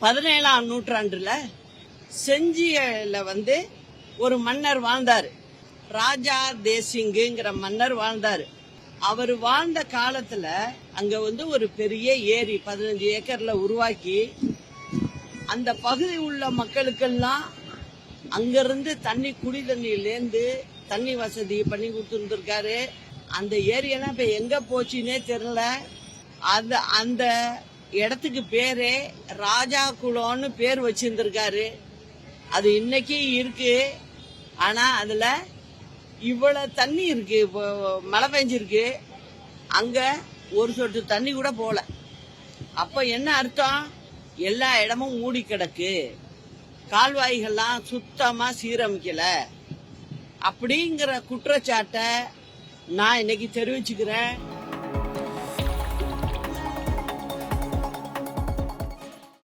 17ஆம் நூற்றாண்டுல செஞ்சியில ஒரு மன்னர் வாழ்ந்தாரு. ராஜா தேசிங்குங்கிற மன்னர் வாழ்ந்தாரு. அவர் வாழ்ந்த காலத்துல அங்க ஒரு பெரிய ஏரி 15 ஏக்கர்ல உருவாக்கி அந்த பகுதி உள்ள மக்களுக்கெல்லாம் அங்கிருந்து குடி தண்ணியிலேருந்து தண்ணி வசதி பண்ணி கொடுத்துருந்துருக்காரு. அந்த ஏரியெல்லாம் இப்ப எங்க போச்சுன்னே தெரியல. அந்த இடத்துக்கு பேரே ராஜா குளம்னு பேர் வச்சிருந்திருக்காரு. அது இன்னைக்கு இருக்கு. ஆனா அதுல இவ்வளவு தண்ணி இருக்கு. மழை பெஞ்சிருக்கு, அங்க ஒரு சொட்டு தண்ணி கூட போல. அப்ப என்ன அர்த்தம்? எல்லா இடமும் மூடி கிடக்கு, கால்வாய்கள்லாம் சுத்தமா சீரமைக்கல அப்படிங்கிற குற்றச்சாட்டை நான் இன்னைக்கு தெரிவிச்சுக்கிறேன்.